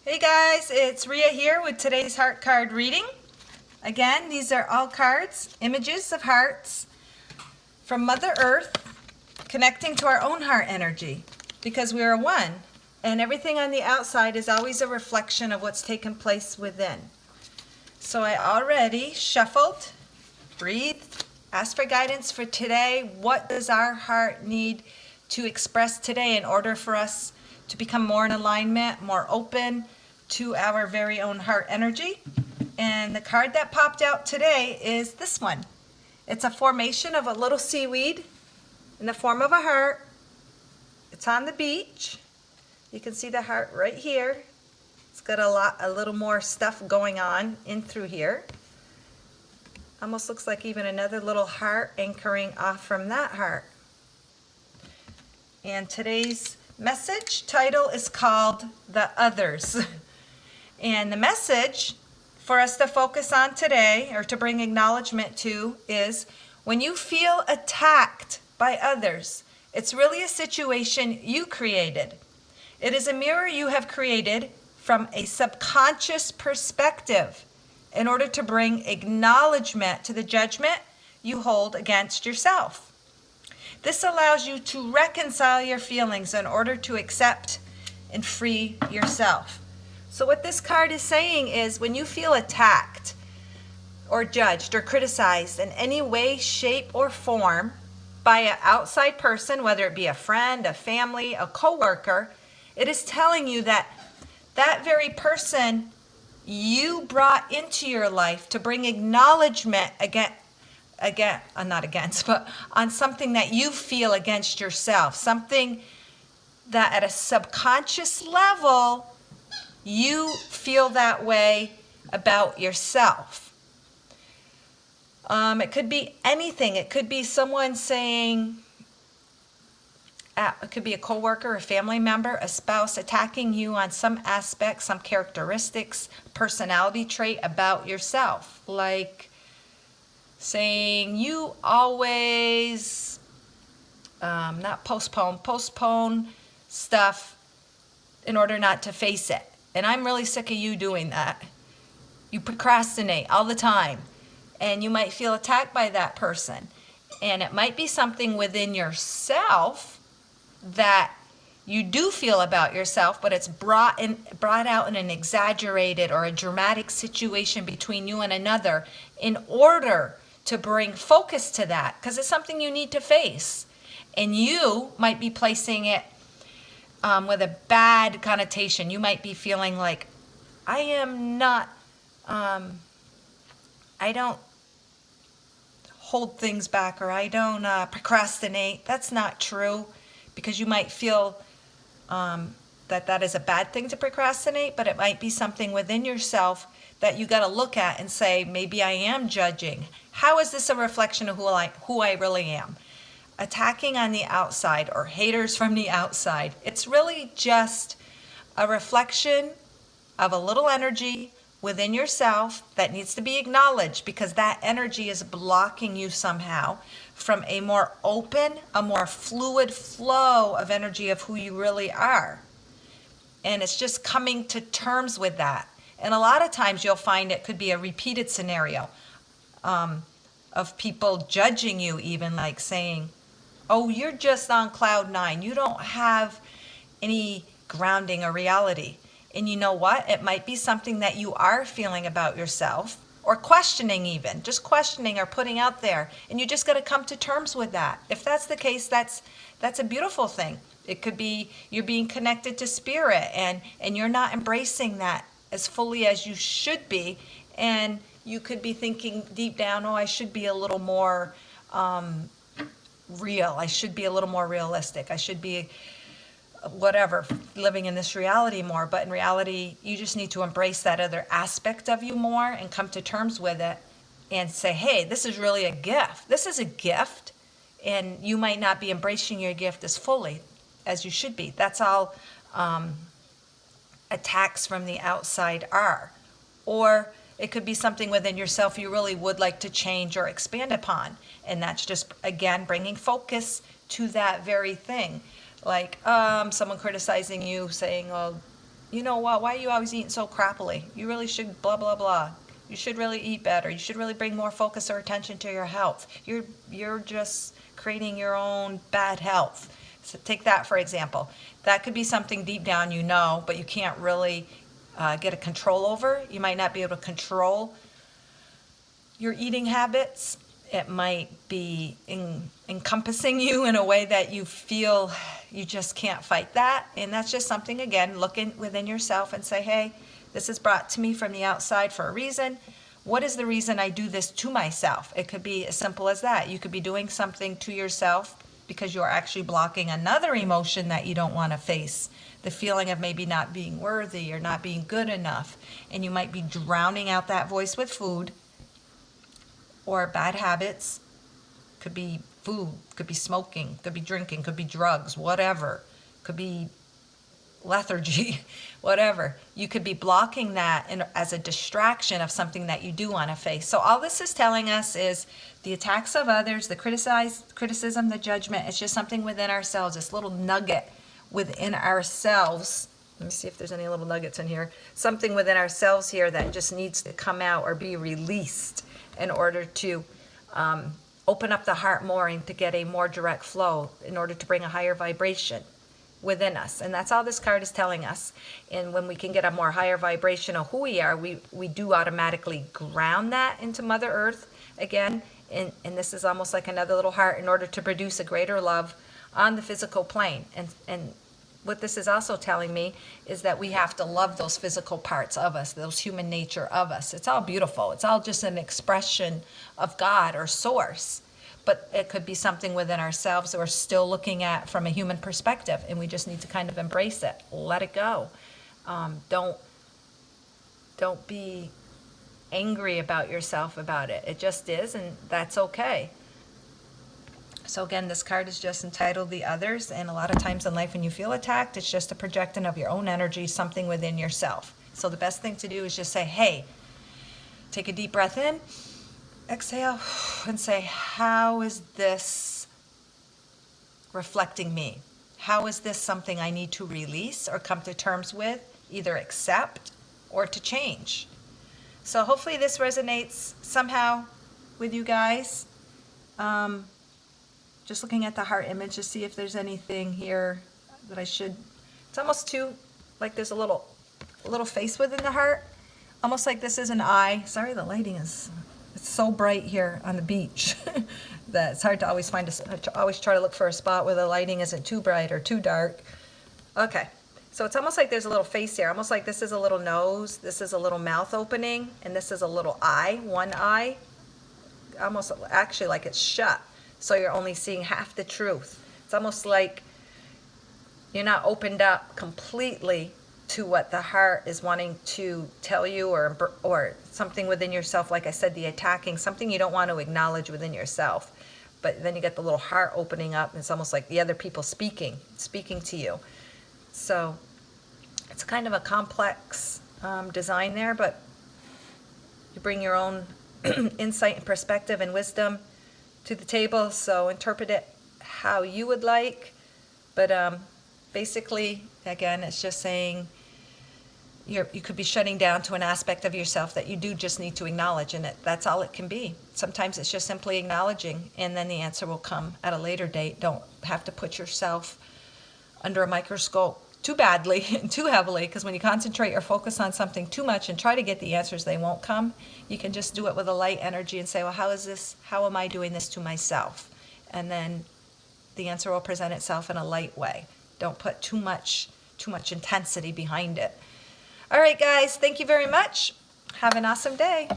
Hey guys, it's Ria here with today's heart card reading. Again, these are all cards, images of hearts from Mother Earth connecting to our own heart energy because we are one and everything on the outside is always a reflection of what's taken place within. So I already shuffled, breathed, asked for guidance for today. What does our heart need to express today in order for us to become more in alignment, more open to our very own heart energy? And the card that popped out today is this one. It's a formation of a little seaweed in the form of a heart. It's on the beach. You can see the heart right here. It's got a little more stuff going on in through here. Almost looks like even another little heart anchoring off from that heart. And today's message title is called The Others. And the message for us to focus on today, or to bring acknowledgement to, is when you feel attacked by others, it's really a situation you created. It is a mirror you have created from a subconscious perspective in order to bring acknowledgement to the judgment you hold against yourself. This allows you to reconcile your feelings in order to accept and free yourself. So what this card is saying is when you feel attacked or judged or criticized in any way, shape, or form by an outside person, whether it be a friend, a family, a coworker, it is telling you that that very person you brought into your life to bring acknowledgement not against, but on something that you feel against yourself, something that at a subconscious level you feel that way about yourself. It could be anything. It could be someone saying, it could be a coworker, a family member, a spouse attacking you on some aspect, some characteristics, personality trait about yourself. Like saying you always, postpone stuff in order not to face it. And I'm really sick of you doing that. You procrastinate all the time. And you might feel attacked by that person. And it might be something within yourself that you do feel about yourself, but it's brought out in an exaggerated or a dramatic situation between you and another in order to bring focus to that, because it's something you need to face. And you might be placing it with a bad connotation. You might be feeling like, I am not, I don't hold things back, or I don't procrastinate. That's not true, because you might feel that is a bad thing to procrastinate, but it might be something within yourself that you got to look at and say, maybe I am judging. How is this a reflection of who I really am? Attacking on the outside or haters from the outside, it's really just a reflection of a little energy within yourself that needs to be acknowledged, because that energy is blocking you somehow from a more open, a more fluid flow of energy of who you really are. And it's just coming to terms with that. And a lot of times you'll find it could be a repeated scenario of people judging you, even like saying, oh, you're just on cloud nine. You don't have any grounding or reality. And you know what? It might be something that you are feeling about yourself, or questioning even, just questioning or putting out there. And you just got to come to terms with that. If that's the case, that's a beautiful thing. It could be you're being connected to spirit and you're not embracing that as fully as you should be. And you could be thinking deep down, oh, I should be a little more real. I should be a little more realistic. I should be whatever, living in this reality more. But in reality, you just need to embrace that other aspect of you more and come to terms with it and say, hey, this is really a gift. This is a gift. And you might not be embracing your gift as fully as you should be. That's all attacks from the outside are. Or it could be something within yourself you really would like to change or expand upon. And that's just, again, bringing focus to that very thing. Like someone criticizing you, saying, oh, you know what, why are you always eating so crappily? You really should blah, blah, blah. You should really eat better. You should really bring more focus or attention to your health. You're just creating your own bad health. So take that for example. That could be something deep down you know, but you can't really get a control over. You might not be able to control your eating habits. It might be encompassing you in a way that you feel you just can't fight that. And that's just something, again, look within yourself and say, hey, this is brought to me from the outside for a reason. What is the reason I do this to myself? It could be as simple as that. You could be doing something to yourself because you're actually blocking another emotion that you don't want to face. The feeling of maybe not being worthy or not being good enough. And you might be drowning out that voice with food or bad habits. Could be food, could be smoking, could be drinking, could be drugs, whatever. Could be lethargy, whatever. You could be blocking that as a distraction of something that you do want to face. So all this is telling us is the attacks of others, the criticism, the judgment, it's just something within ourselves, this little nugget within ourselves. Let me see if there's any little nuggets in here. Something within ourselves here that just needs to come out or be released in order to open up the heart more and to get a more direct flow, in order to bring a higher vibration within us. And that's all this card is telling us. And when we can get a more higher vibration of who we are, we do automatically ground that into Mother Earth again. And this is almost like another little heart in order to produce a greater love on the physical plane. And what this is also telling me is that we have to love those physical parts of us, those human nature of us. It's all beautiful. It's all just an expression of God or source. But it could be something within ourselves that we're still looking at from a human perspective, and we just need to kind of embrace it, let it go. Don't be angry about yourself about it. It just is, and that's okay. So again, this card is just entitled The Others, and a lot of times in life when you feel attacked, it's just a projection of your own energy, something within yourself. So the best thing to do is just say, hey, take a deep breath in, exhale, and say, how is this reflecting me? How is this something I need to release or come to terms with, either accept or to change? So hopefully this resonates somehow with you guys. Just looking at the heart image to see if there's anything here that I should, it's almost too, like there's a little face within the heart, almost like this is an eye. Sorry, the lighting is, it's so bright here on the beach that it's hard to always always try to look for a spot where the lighting isn't too bright or too dark. Okay, so it's almost like there's a little face here, almost like this is a little nose, this is a little mouth opening, and this is a little eye, one eye, almost actually like it's shut. So you're only seeing half the truth. It's almost like you're not opened up completely to what the heart is wanting to tell you, or something within yourself, like I said, the attacking, something you don't want to acknowledge within yourself. But then you get the little heart opening up, and it's almost like the other people speaking to you. So it's kind of a complex design there, but you bring your own insight and perspective and wisdom to the table, so interpret it how you would like. But basically, again, it's just saying you could be shutting down to an aspect of yourself that you do just need to acknowledge, and that's all it can be. Sometimes it's just simply acknowledging, and then the answer will come at a later date. Don't have to put yourself under a microscope too badly and too heavily, because when you concentrate or focus on something too much and try to get the answers, they won't come. You can just do it with a light energy and say, well, how am I doing this to myself? And then the answer will present itself in a light way. Don't put too much intensity behind it. All right, guys, thank you very much. Have an awesome day.